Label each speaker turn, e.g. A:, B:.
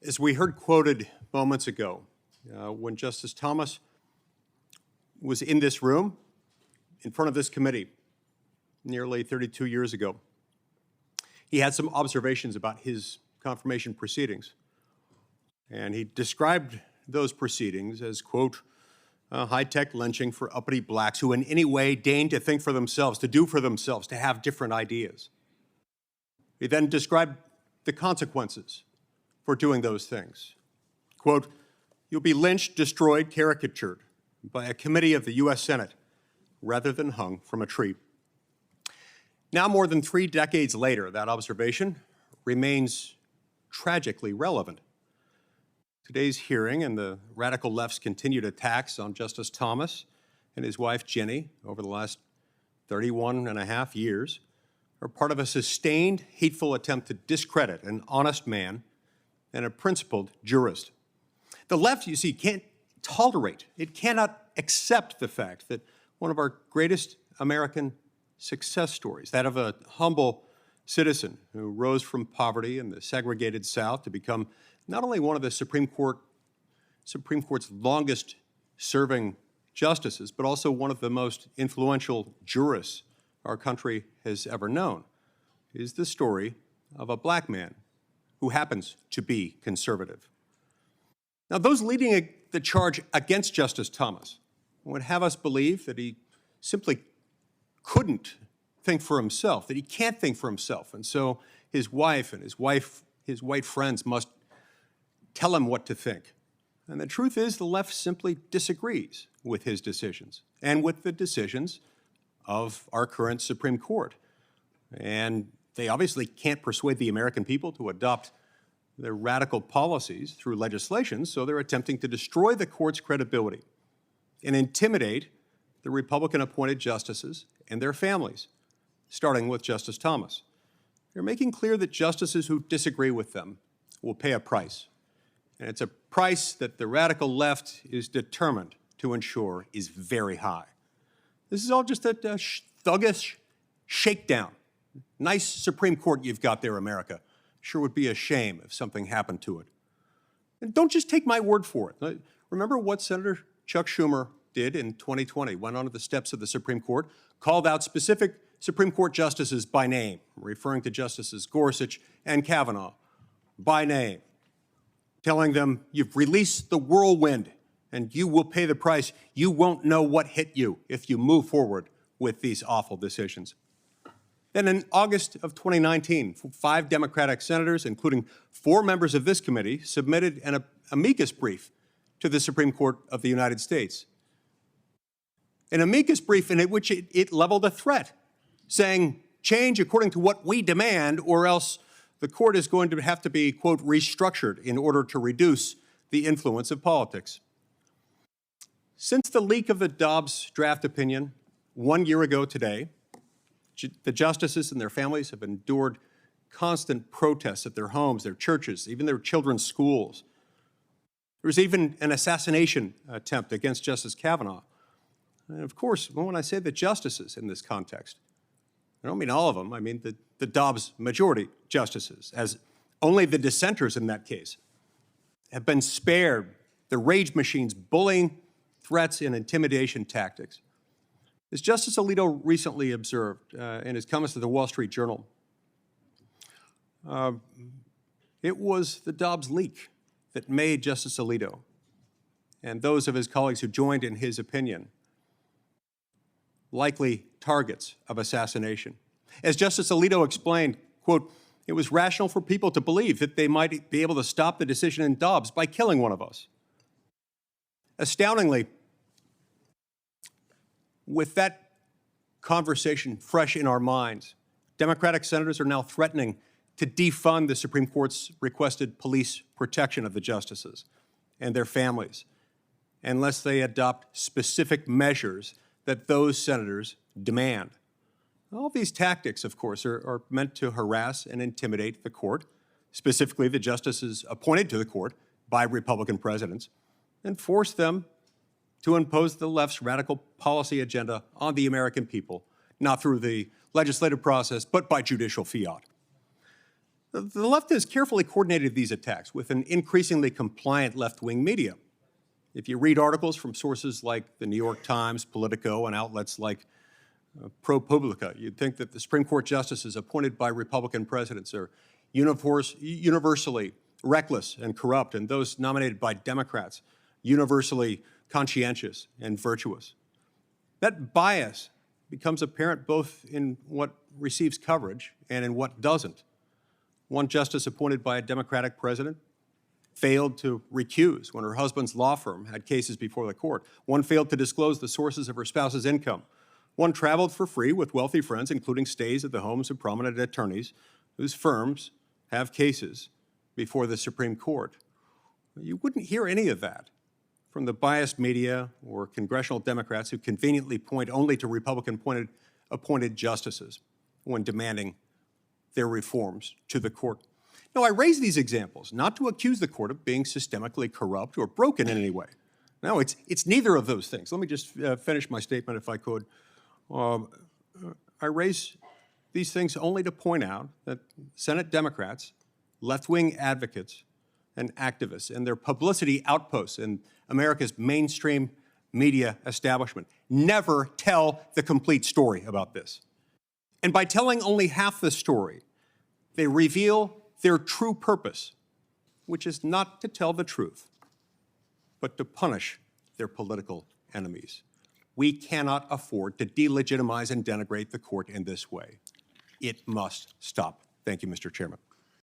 A: As we heard quoted moments ago, when Justice Thomas was in this room, in front of this committee, nearly 32 years ago, he had some observations about his confirmation proceedings. And he described those proceedings as, quote, high-tech lynching for uppity blacks who in any way deign to think for themselves, to do for themselves, to have different ideas. He then described the consequences for doing those things. Quote, you'll be lynched, destroyed, caricatured by a committee of the U.S. Senate rather than hung from a tree. Now, more than 3 decades later, that observation remains tragically relevant. Today's hearing and the radical left's continued attacks on Justice Thomas and his wife, Ginny, over the last 31 and a half years are part of a sustained, hateful attempt to discredit an honest man and a principled jurist. The left, you see, can't tolerate, it cannot accept the fact that one of our greatest American success stories, that of a humble citizen who rose from poverty in the segregated South to become not only one of the Supreme Court's longest serving justices, but also one of the most influential jurists our country has ever known, is the story of a black man who happens to be conservative. Now, those leading the charge against Justice Thomas would have us believe that he simply couldn't think for himself, that he can't think for himself, and so his wife and his white friends must tell him what to think. And the truth is, the left simply disagrees with his decisions and with the decisions of our current Supreme Court. And they obviously can't persuade the American people to adopt their radical policies through legislation, so they're attempting to destroy the court's credibility and intimidate the Republican-appointed justices and their families, starting with Justice Thomas. They're making clear that justices who disagree with them will pay a price. And it's a price that the radical left is determined to ensure is very high. This is all just a thuggish shakedown. Nice Supreme Court you've got there, America. Sure would be a shame if something happened to it. And don't just take my word for it. Remember what Senator Chuck Schumer did in 2020, went onto the steps of the Supreme Court, called out specific Supreme Court justices by name, referring to Justices Gorsuch and Kavanaugh by name, telling them, you've released the whirlwind and you will pay the price. You won't know what hit you if you move forward with these awful decisions. Then in August of 2019, 5 Democratic senators, including 4 members of this committee, submitted an amicus brief to the Supreme Court of the United States. An amicus brief in which it leveled a threat, saying, change according to what we demand, or else the court is going to have to be, quote, restructured in order to reduce the influence of politics. Since the leak of the Dobbs draft opinion 1 year ago today, the justices and their families have endured constant protests at their homes, their churches, even their children's schools. There was even an assassination attempt against Justice Kavanaugh. And of course, when I say the justices in this context, I don't mean all of them, I mean the Dobbs majority justices, as only the dissenters in that case have been spared the rage machine's bullying, threats, and intimidation tactics. As Justice Alito recently observed in his comments to the Wall Street Journal, it was the Dobbs leak that made Justice Alito and those of his colleagues who joined in his opinion likely targets of assassination. As Justice Alito explained, quote, it was rational for people to believe that they might be able to stop the decision in Dobbs by killing one of us. Astoundingly, with that conversation fresh in our minds, Democratic senators are now threatening to defund the Supreme Court's requested police protection of the justices and their families unless they adopt specific measures that those senators demand. All these tactics, of course, are meant to harass and intimidate the court, specifically the justices appointed to the court by Republican presidents, and force them to impose the left's radical policy agenda on the American people, not through the legislative process, but by judicial fiat. The left has carefully coordinated these attacks with an increasingly compliant left-wing media. If you read articles from sources like the New York Times, Politico, and outlets like ProPublica, you'd think that the Supreme Court justices appointed by Republican presidents are universally reckless and corrupt, and those nominated by Democrats universally conscientious and virtuous. That bias becomes apparent both in what receives coverage and in what doesn't. One justice appointed by a Democratic president failed to recuse when her husband's law firm had cases before the court. One failed to disclose the sources of her spouse's income. One traveled for free with wealthy friends, including stays at the homes of prominent attorneys whose firms have cases before the Supreme Court. You wouldn't hear any of that from the biased media or congressional Democrats who conveniently point only to Republican-appointed justices when demanding their reforms to the court. No, I raise these examples not to accuse the court of being systemically corrupt or broken in any way. No, it's neither of those things. Let me just finish my statement if I could. I raise these things only to point out that Senate Democrats, left-wing advocates, and activists and their publicity outposts in America's mainstream media establishment never tell the complete story about this. And by telling only half the story, they reveal their true purpose, which is not to tell the truth, but to punish their political enemies. We cannot afford to delegitimize and denigrate the court in this way. It must stop. Thank you, Mr. Chairman.